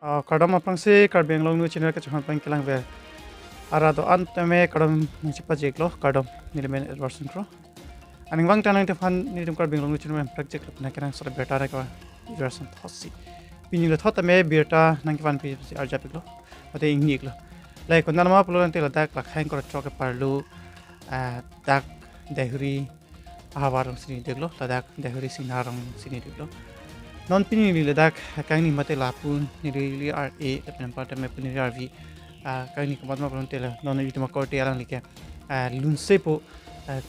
kadam apang se karbeng long nu channel ka chahan pang kelang ve ara do an tame kadam chipa jeklo kadam nilmen version kro aning wang tanang te fan ni dum karbeng long nu channel project na kerang sora beta ra ka version thosi pini le thota me beta nang ki fan pi arja piklo ate ingni klo lai kon nama pulo te la dak la khang ko chok parlu dak dehuri awarang sini deklo la dak dehuri sinarang sini deklo non pini le dak kang ni mate lapun ni really are a part me pini rv kang ni kamat ma pron tela non ni tuma korte alang like lunsepo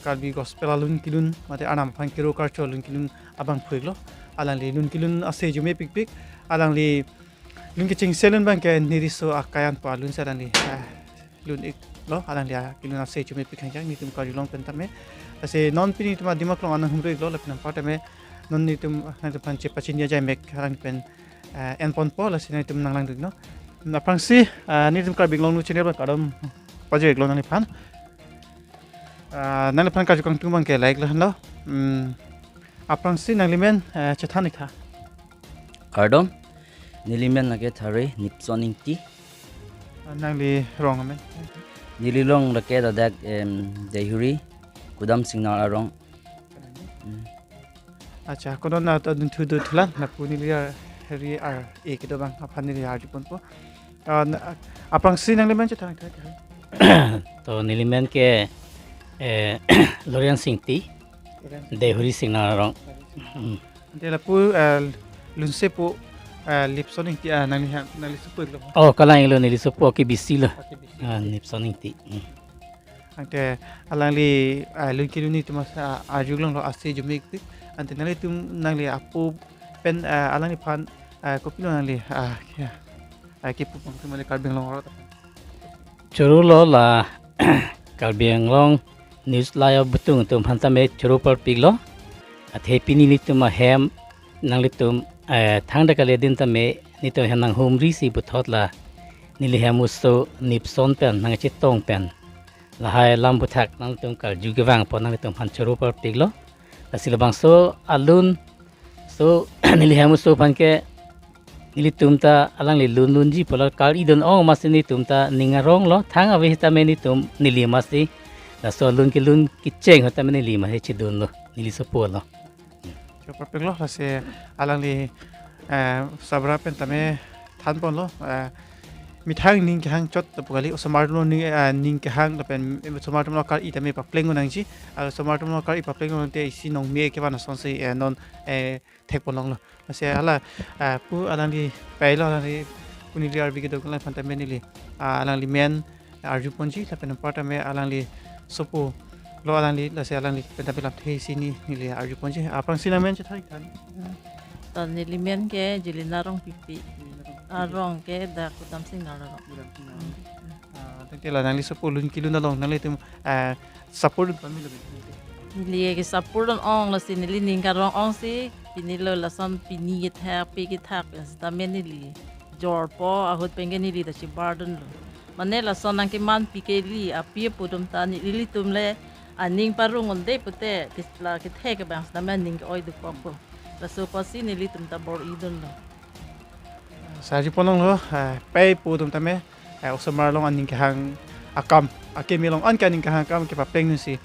kalbi gospel alun kilun mate anam phang kiro kar cholun kilun abang phuglo alang le lun kilun ase jume pik pik alang le lun ki ching selun bang ke niriso akayan pa lun saran le lun ik lo alang le kilun ase jume pik hang ni tum kar long pentame ase non pini tuma dimak long anang humre lo lapna part me non ni tum nang pan che pachin ya jai mek harang pen en pon po la sin tum nang lang no na prang si ni tum kar big long nu channel ba kadam paje glong nang pan nang pan ka jukang tum bang ke like la no aprang si nang limen chethan tha Kardom nilimen na ke thare Lipson Ingti nang li rong amen nililong la ke da dak dehuri kudam signal arong acha kono na to dun thu du thlan na puni lia heri ar e ke do bang aphan ni ar jipon po aprang si nang limen chethan tha तो नीलिमेन के लोरियन सिंगती देहुरी सिंगना रंग de la pu lunsepo Lipson Ingti nang li super lo ओ कला इंग्लो नीली सपो की बिसिला निप्सन इंगती ante alang li lun ki luni tuma ajug long lo ase jumik pik ante nang li tum nang li apu pen alang li phan kopi nang li ki pu pang tum le karbeng long ro चुरू लो ला कलबियंग लोंग news लाया बुतुंग तुम हंता में चुरू पर पिगलो अथे पिनी ली तुम हैम नंग ली तुम थांग द कले दिन तमे नि तो हनंग होमरी सी बुथोत ला निली हैमुसो निप्सन पेन नंग चितोंग पेन ला हाय लाम बुथक नंग तुम कल जुगवांग पो नंग तुम हन चुरू पर पिगलो लसिल बांग सो अलुन सो निली हैमुसो फन के nili tumta alang li lun lun ji pola kal idon ong mas ni tumta ninga rong lo thang awe ta me ni tum nili mas ni la so lun ki cheng hota me nili ma he chi dun lo nili so polo cho par pek lo la se alang li sabra pen tame than pon lo mi thang ning ki hang chot pukali smart lo ning ki hang la pen smart lo kar i tame pa pleng nang ji smart lo kar i pa pleng lo te si nong me ke ban son se non thek pon long lo se ala pu alang li pai lo alang li puni li arbi ke do kan fan tame ni li alang li men arju ponji la pen part me alang li sopo lo alang li la se alang li pen tapela the si ni li arju ponji apang sinamen che thai kanตอนนี้ลิเมนแกจิลินาร้องปิร้องแกดาคุตามสิ่งนั้นร้อง ตั้งแต่ละนางลิสปูลุนกิลุนลงนางลิตุมsupport กันไม่เลย นี่เรียกสับปะรดอ่องละสินี่ลินิงการร้องอ่องสิปีนี้เลยละซ้ำปีนี้แทบปีกี่ทักเป็นสตาร์เมนนี่ลีจอร์ปออาหุดเป็นกันนี่ลีแต่ชิบาร์ดันเลยมันเนี่ยละซ้ำนังกิมันปีเกลีอาปีปุตุมตานี่ลิตุมเลยอันนิงปารุงคนเด็กปุตเตะกิสลาคิดเทกับแบบสตาร์เมนนิงก็อ้อยดุปอกละสุภาษินี่ลิตุมตาบอร์อีดันเลย sa ji ponong lo pay pu tum tame osmar long aning ke hang akam akemi long an kaning ke hang kam ke pa pleng si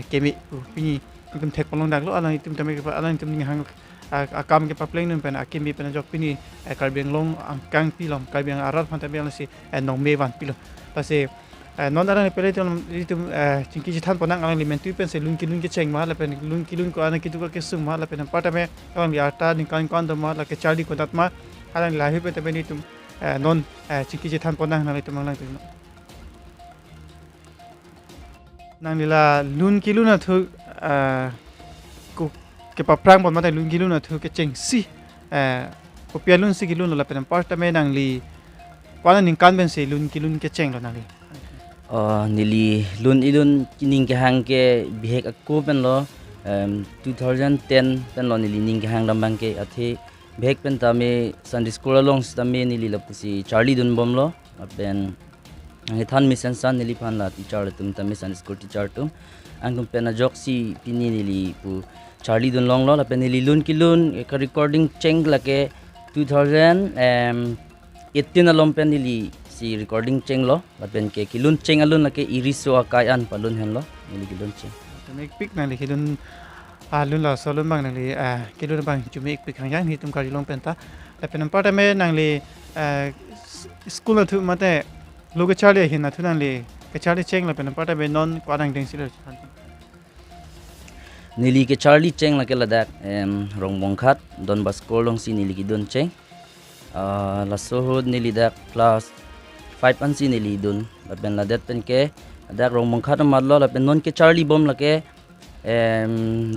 kemi pini tum thek ponong dak lo alang tum tame ke alang tum ning hang akam ke pa pleng nun pen akemi pen jok pini karbeng long angkang pilom karbeng arat phan tame si nong me wan pilo ta se non arang pele tum chingki ji than ponang alang limen tu pen se lun ki cheng ma la pen lun ki lun ko anak ki tu ke sung ma la pen pa tame alang ya ta ning kan do ma la ke charli ko dat ma alang lahi pe tame ni tum non chiki je than ponang nang tum lang tum nang lila lun ki luna thu ku ke pa prang pon ma ta lun ki luna thu ke cheng si ko pia lun si ki lun la pe par tame nang li kwana ning kan ben se lun ki lun ke cheng lo nang li nili lun ilun kining ke hang ke bihek akko pen lo 2010 pen lo nili ning ke hang lambang ke athe bihek pen ta me Sunday school along sta me nili la pusi Charlie dun bom lo pen ang than mission san nili phan la teacher tum ta me Sunday school teacher tum ang tum pen a jok si pini nili pu Charlie dun long lo la pen nili lun ki lun ka recording cheng la ke 2000 18 alom pen nili si recording cheng lo la pen ke kilun cheng alun la ke iriso akai an palun hen lo nili kilun cheng Jumek pik nang li kilun lun la solun bang nang li kilun bang jumek pik hang yang ni tum kari long penta la pen part me nang li school na thu mate loge chali hin na thu nang li ke chali cheng la pen part me non kwarang ding sil nili ke charlie cheng la ke ladak rong bong khat don basko long si nili ki don cheng la sohod nili dak class 5 an si nili dun la pen la det pen ke dak rong bong khat ma lo la pen non ke charlie bom la ke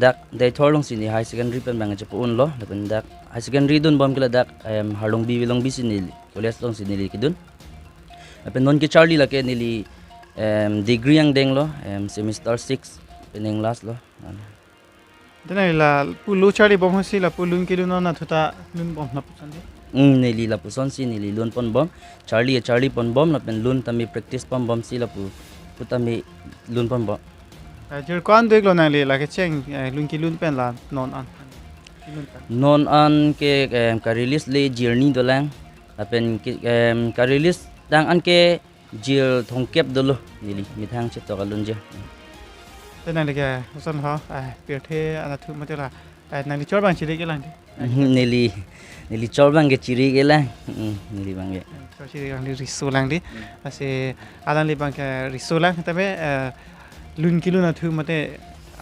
dak de thorlong si ni high secondary pen bang Cheput lo la pen dak high secondary dun bom ke la dak harlong bi si nili college long si nili ki dun la pen non ke charlie la ke nili degree ang deng lo semester 6 peneng last lo Then la pulu chari bom hosi la pulun kilun na thuta lun bom na pusan de. Nili la puson si nili lun pon bom Charlie pon bom la pen lun tami practice pon bom si la pu tami lun pon bom Jir kwan dek lo nang li la ke cheng lun kilun pen la non an. non an ke ka release le journey do lang la pen ka release dang an ke jil thong kep do lo nili mi thang che to ka lun je Then nang li ke usan ha per the ana thu mate la nang li chor bang chile ke lang de. nili chol bang ke chiri ke lang nili bang ke Chor chile lang li riso lang di. Ase alan li bang ke riso lang tabe lun kilun na thu mate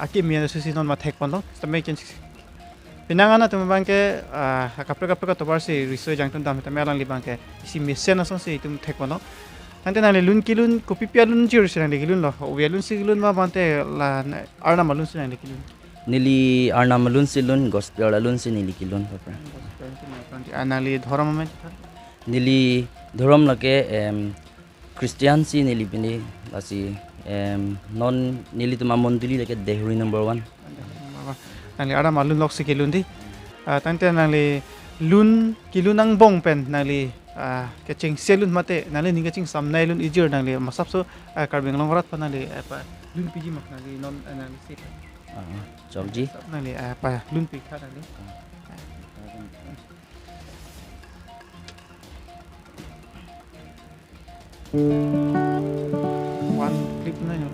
akim mi su si non ma thek pon lo tabe ken Pinangana tu bang ke kapra to bar si riso jang tun dam tabe alan li bang ke si mi sen ason si tum thek pon lo Nanti nali lun kilun kopi pia lun jir sih nali kilun loh. Uya lun si kilun mah bante la arna malun si nali kilun. nili arna malun si lun gospel alun si nili kilun papa Nali thoram mah. nili dhorom lake Christian si nili pini lasi non nili tuma mondili lake dehuri number 1 Nali arna malun lok si kilun di. Nanti nali lun kilun ang bong pen nali kecing selun mate nali ni kecing samnai lun ijir nali masap so karbeng long rat pa nali apa lun piji mak nali non nali si chokji nali apa lun pi kha nali one clip na yo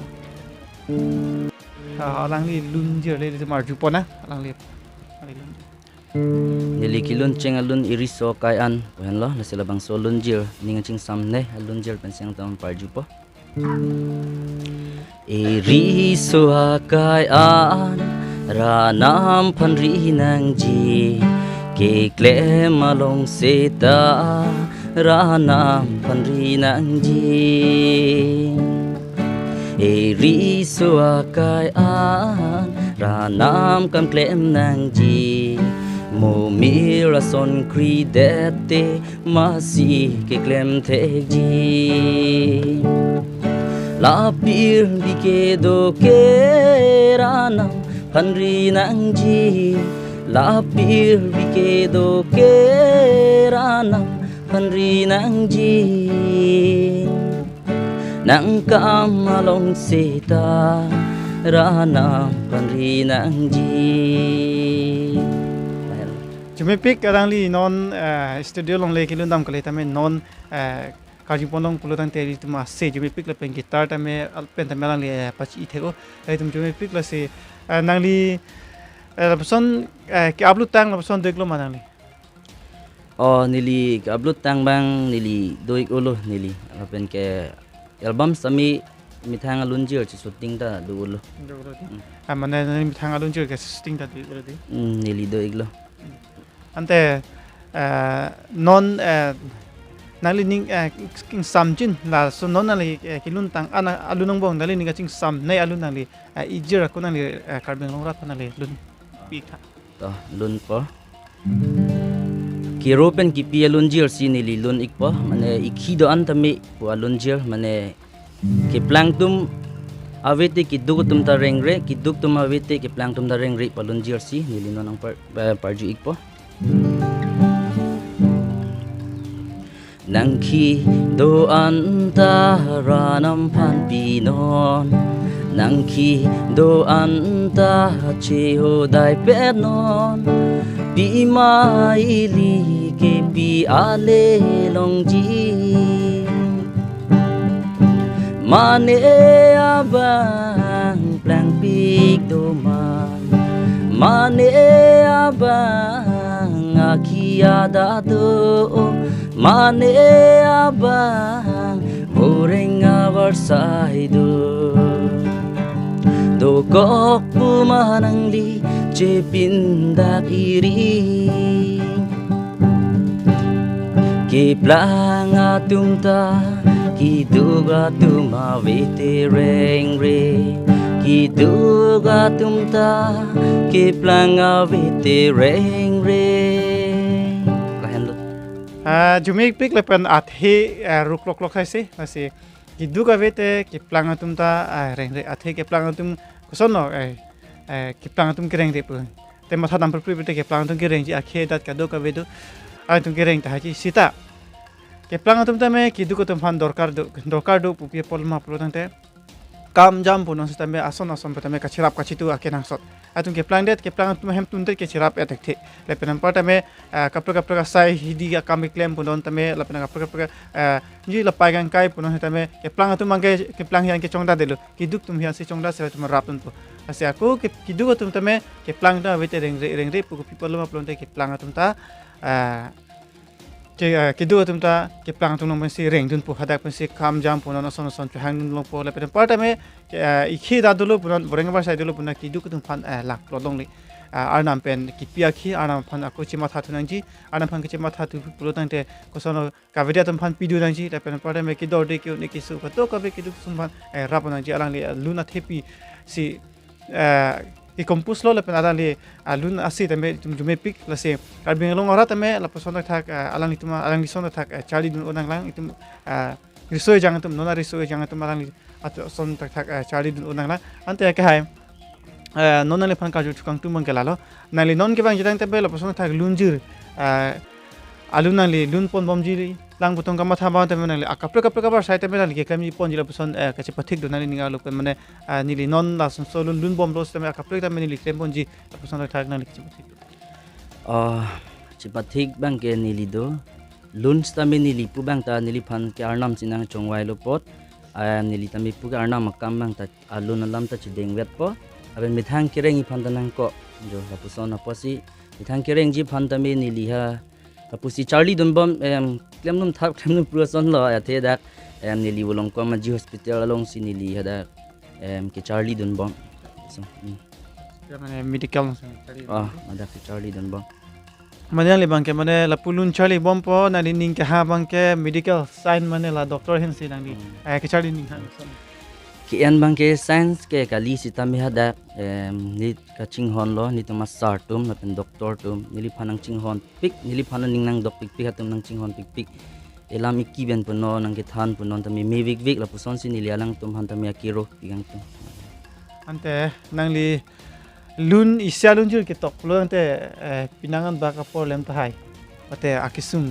alang li lun jir le mar jupona alang li nili kilun cheng alun iriso kai an pen lo nasila bang so lun jir ninga ching samne alun jir pen siang tam parju po iriso kai an ranam phan ri nang ji ke kle malong seta ranam phan ri nang ji iriso kai an ranam kam klem nang ji Mo mira son cridete masi ke klem thegi La pir di ke do ke ranam phanri nang ji La pir di ke do ke ranam phanri nang ji Nang kam along seta ranam phanri nang ji Cuma pik kadang li non studio long le kilun dam kali tame non kaji ponong pulutan teri tu masih cuma pik le pen gitar tame pen tame lang li pachi ithego tum cuma pik le si nang li person ke upload tang person deklo manang li nili ke upload tang bang nili doik ulo nili pen ke album sami mithang alun jir chi shooting ta du ulo mana nang thang alun jir ke shooting ta du ulo di nili doik lo ante non nali ning king samjin la so non nali kilun tang ana alunong bong nali ning ching sam nei alun nali ijira ko nali karbeng long rat nali lun pika to lun po kiro pen ki pi alun jir si nili lun ik po mane ikhi do an tami po alun jir mane ke planktum avete ki dug tum ta rengre ki dug tum avete ki planktum ta rengre palun jir si nili non ang parju ik po Nangki do anta ranam phan pinon Nangki do anta cheho dai penon pi mai li ke pi ale long ji mane abang plang pik do mane abang akia da do mane abang oreng abar sai do kok pumanang li che pinda iri ki planga tumta ki duga tuma vete reng re ki duga tumta ki planga vete reng re lahan lo jumik pik lepen athe ruk lok lok sai si masih ki duga vete ki planga tumta reng re athe ki planga tum kusono ki planga tum ki reng re pu te matha dam pri ki planga tum ki reng ji akhe dat ka do ka vedu tum ki reng ta ji sita ke planga tum tame ki duko tum fan dorkar do pupi polma pulotang te kam jam puno sisteme ason patame ka chirap ka chitu akena sot atum ke plang det ke plang tum hem tum ke chirap etek the lepenam patame kapra sai hidi ka kam klem punon tame lepena kapra ji lapai gang kai puno tame ke plang tum mangke ke plang yang ke chongda delu ki duk tum hian si chongda se tum rapun pu asia aku ki duko tum tame ke plang da vete reng re pu people ma plonte ke plang tum ta ke dua tumta ke plang tung nong pensi reng dun pu hadak pensi kam jam pu nono sono son hang dun long pu le pen part me ikhi da dulu pu boreng ba sai dulu pu na ki du tung fan lak lodong li arnam pen ki pia khi arnam fan aku chima tha thunang ji arnam fan ki chima tha tu pu tang te ko sono ka vedia tum fan pidu nang ji le pen part me ki dor de ki ne ki su ka to ka be ki du sum fan raponang ji alang li luna thepi si ki kompus lo lepen ada li alun asi tame jume pik la se karbing long ora tame la posona thak alang ituma alang li sona thak chali dun onang lang itum risoi jang tum nona risoi jang tum alang li at son thak chali dun onang lang ante ka hai nona le phan ka ju chukang tum mangela lo na li non ke bang jitang tebe la posona thak lunjir alun li lun pon bom ji lang butong kama thaba tame na li akapra bar sai tame na li ke kami pon jila poson ka che pathik do na li ninga lo mane nili non la son so lun bom los tame akapra tame ni li klem pon ji poson thak na li che pathik chipathik bang ke nili do lun stame nili pu bang ta nili phan ke arnam sinang chongwai lo pot nili tame pu ke arnam makam bang ta alun alam ta chideng wet po aben mithang kireng i phan tanang ko jo la poson aposi mithang kireng ji phan tame nili ha apusi Charlie Dunbom klem num thap klem num person lo athe dak nili wolong ko ma ji hospital along si nili hada ke Charlie Dunbom so mane medical ada ke Charlie Dunbom mane le bang ke mane la pulun Charlie bom po na ning ke ha bang ke medical sign mane la doctor hen si nang ni ke Charlie ning ha ki en bang ke science ke kali sitami hada ni ka chinghon lo ni tuma sar tum na pen doctor tum nili phanang chinghon pik nili phanang ning nang dok pik pik hatum nang chinghon pik elam ikki ben puno nang ke than punon tami me vik la puson si nili alang tum han tami akiro pigang tum ante nang li lun isya lun jul ke tok lo ante pinangan ba ka por lem tahai ate akisung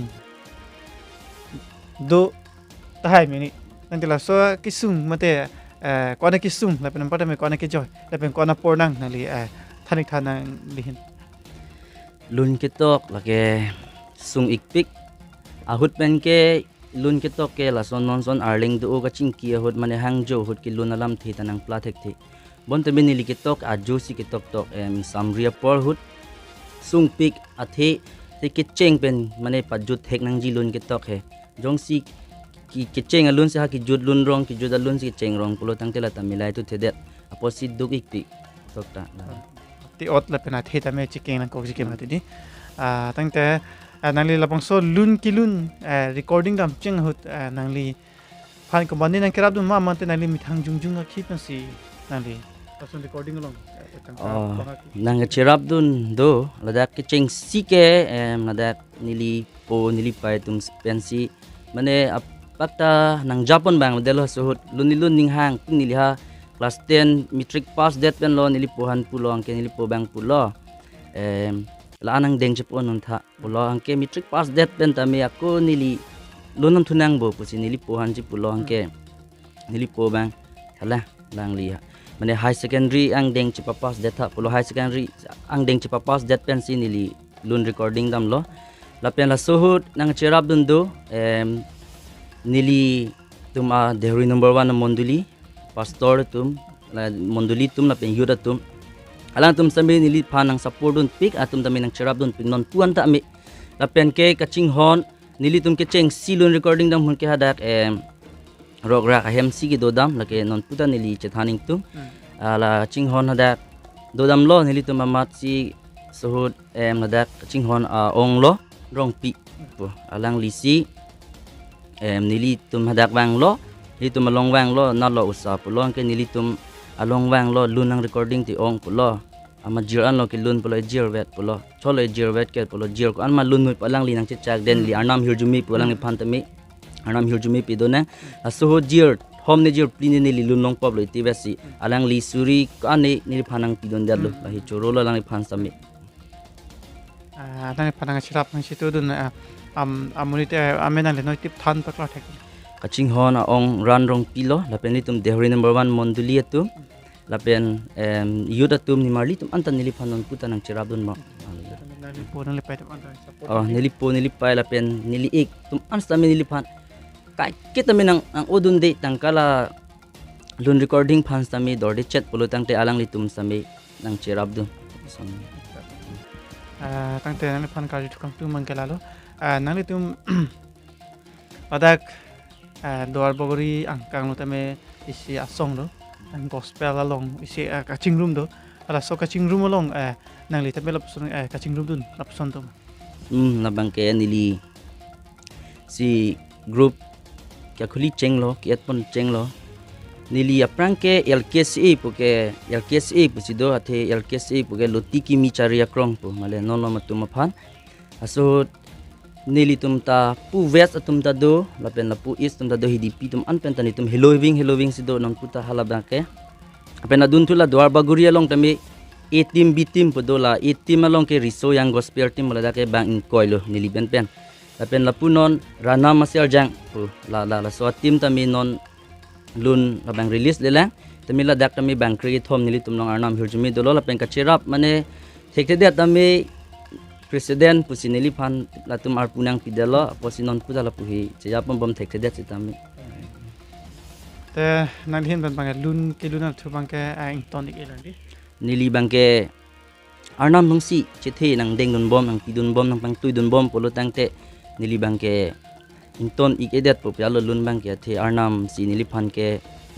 do tahai mini nanti la so kisung mate ko na kisung la pen pa me ko na ke joy la pen ko na por nang nali thanik thanang lihin lun ke tok la ke sung ikpik ahut pen ke lun ke tok ke la son non son arling do ga chingki ahut mane hangjo hut ki lun alam the tanang plathek the bon te benili ke tok a josi ke tok samria por hut sung pik athe te ke cheng pen mane pajut thek nang ji lun ke tok he jong si ki cheng alun se ha ki jud lun rong ki jud alun si cheng rong pulo tang tela tamilai tu thedet aposit duk ikti tok ta ti ot la pena the ta me chiking nang ko chiking mati ni tang te nangli lapang so lun ki lun recording dam cheng hut nangli phan ko bani nang kerap dum ma man te nangli mithang jungjung a khip si nangli pasun recording long nang chirap dun do ladak ke cheng si ke ladak nili po nili pai tum pensi mane pakta nang Japan bang delo suhut lunilun ning hang nili ha class 10 metric pass det pen lo nili pohan pulo angke nili po bang pulo la anang deng chepo non tha pulo angke metric pass det pen tami aku nili lunam thunang bo pusi nili pohan ji pulo angke nili po bang hala lang li mane high secondary ang deng chepa pass det tha pulo high secondary ang deng chepa pass det pen si nili lun recording dam lo lapen la Chehut nang cherap dun do nili tum a dehri number 1 monduli pastor tum la monduli tum lapen yuda tum alang tum sambe nili phanang support dun pik atum tami nang cherap dun pik non puan ta mi lapen ke kaching hon nili tum ke cheng silun recording dam hun ke hadak rok rak hem si ki dodam lake non puta nili chethaning tum ala ching hon hadak dodam lo nili tum amat si Chehut hadak ching hon ong lo rong pi po alang lisi nili tum hadak wang lo nili tum along wang lo na lo usa po lo ke nili tum along wang lo lunang recording ti ong po lo ama jir an lo ke lun po lo jir vet po lo cholo jir vet ke po lo jir ko an ma lun hui palang li nang chak den li arnam hirjumi po lang ni phantami arnam hirjumi pi do na Chehut jir hom ne jir plini ni li lun long pop lo ti vesi alang li suri ka ni ni phanang pi don dal lo hi choro lo lang ni phan sami nang panang chirap nang situ dun amunite amenang le noi tip than pakla thek kaching hon ong ran rong pilo lapen ni tum dehri number 1 monduli atu lapen yuda tum ni marli tum antan nili phanon puta nang cherap dun ma nali po nang le pai tam nili pai lapen nili ik tum ansta mi nili phan kai kita minang ang odun de tangkala lun recording phan sami dorde chat polo tangte alang li tum sami nang cherap dun tangte nang le phan ka ju kam tu man kelalo nang le tum adak doar bogori angkang lo tame isi asong do gospel along isi kaching room do ala so kaching room along nang li tame lapson kaching room dun lapson to nabang ke nili si group kya khuli cheng lo kiat pon cheng lo nili aprang ke LKSA puke LKSA pusido athe LKSA puke loti ki mi charia krong pu male nono matum phan aso nili tum ta pu west atum ta do lapen la pu east tum ta do hidi pi tum an pen tani tum helloving sido non puta halabang ke apen adun thula dwar baguria long tami a team b team podola a team along ke riso yang gospel team mala ke bang in koilo nili pen pen lapen la pu non rana masel jang pu la so team tami non lun la bang release le lang tami la dak tami bang create thom nili tum long arnam hirjumi dolo lapen ka cherap mane thekte de tami Presiden pusinili phan latum arpunang pidalo posinon pudala puhi chejapam bom thekse det chitami te nalhin ban bang lun ke lun thu bang ke ang tonic elandi nili bangke arnam nungsi chethe nang deng dun bom nang pidun bom nang pang tui dun bom polo tangte nili bangke inton ikedet po pyalo lun bangke the arnam si nili phan ke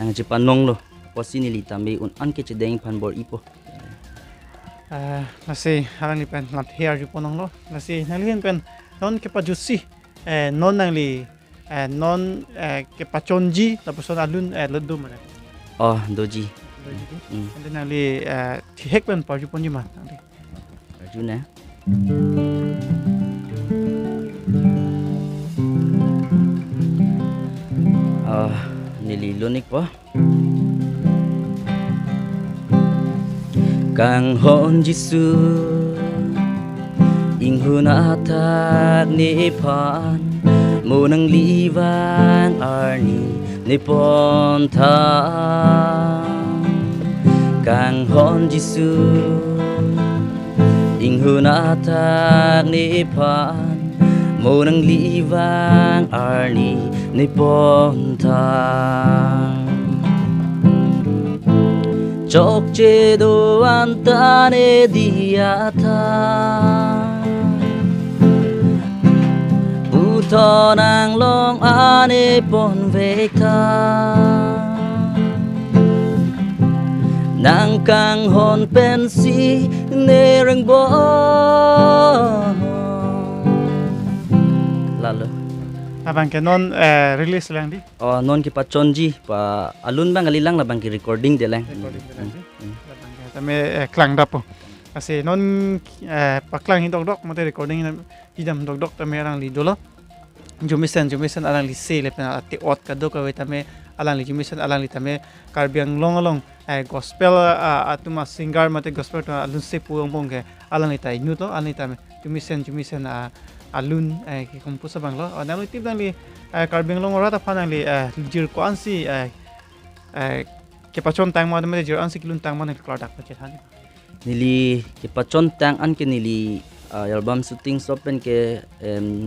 nang chipan nong lo posinili tambe un anke chedeng phan bor ipo nasi harang li pen lat hair ju ponong lo nasi nalhin pen non ke pa jusi non nang li non ke pa chonji tapos alun ledu mana doji then nang li hek pen pa ju ponji ma arjuna nili lunik po kang hon jisu inghuna tak ni pan munang liwang arni ni pon tha kang hon jisu inghuna tak ni pan munang liwang arni ni pon tha chok che do antane diata utonang long ane pon vekta nang kang hon pensi nereng bo lalo abang ke non release lang di non ki pa chonji pa alun bang alilang la bang ki recording de lang tame klang dapo kasi non paklang hindok dok mate recording hidam dok dok tame arang li dolo jumisen arang li se le pena ati ot ka dok ka tame arang li jumisen arang li tame karbiang long gospel atuma singer mate gospel to Lunsepo ong ke arang li tai nuto arang li tame jumisen alun ki kompusa banglo nalu tip dang li karbiang long ora ta phanang li jir ko ansi ke pachon tang ma jir ansi kilun tang ma ne klar dak pa chethan nili ki pachon tang an ke nili album shooting stop pen ke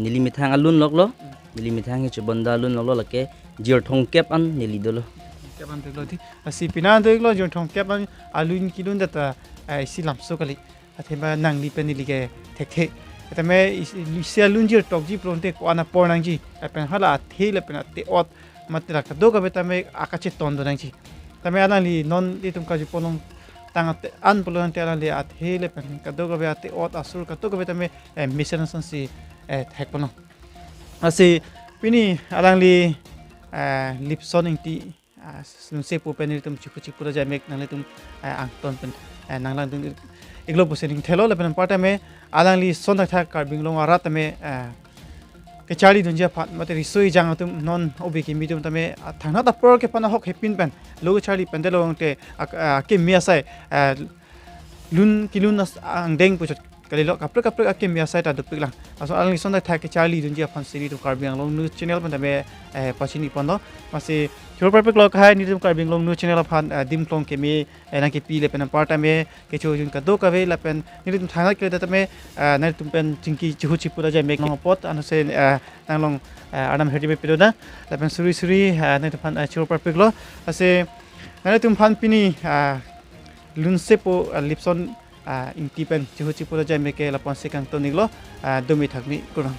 nili mithang alun lok lo nili mithang he chubanda alun lok lo lake jir thong kep an nili dolo kep an dolo thi asi pina dolo jir thong kep an alun kilun data si lamso kali athema nang li pen nili ke thek thek tame isi alun jir tok ji pronte ko ana por nang ji pen hala the le pen te ot matla ka do ka betame akache ton do nang ji tame ana li non li tum ka ji ponong tangat an pulon tela le at hele pen ka do ka be at ot asur ka to ka betame mission san si thek pono asi pini alang li Lipson Ingti Lunsepo pen tum chipu chipu ra jamek nang le tum angton pen nang lang tum iglo pusening thelo le pen parta me alang li sonda thak kar binglong arat me ke chali dunja phat mate risoi jang tum non obi ki medium tame thangna ta por ke pana hok hepin pen lo chali pendelo te ke mia sai lun kilun ang deng puchot kalilo kapre kapre ke mia sai ta dupik lang aso alang li sonda thak ke chali dunja phan siri tu kar binglong nu channel pen tame pachini pondo mase chor perfect lok hai ni tum kar binglong nu channel phan dim klong ke me nang ke pi le pen parta me ke cho jun ka do ka ve la pen ni tum thangna ke ta me na tum pen chingki Chehut chipura ja mek no pot an se nang long adam hedi me pidoda la pen suri suri na tum phan chor perfect lo ase na tum phan pini Lunsepo Lipson Ingti pen Chehut chipura ja mek la pon sekang to niglo domi thakni kurang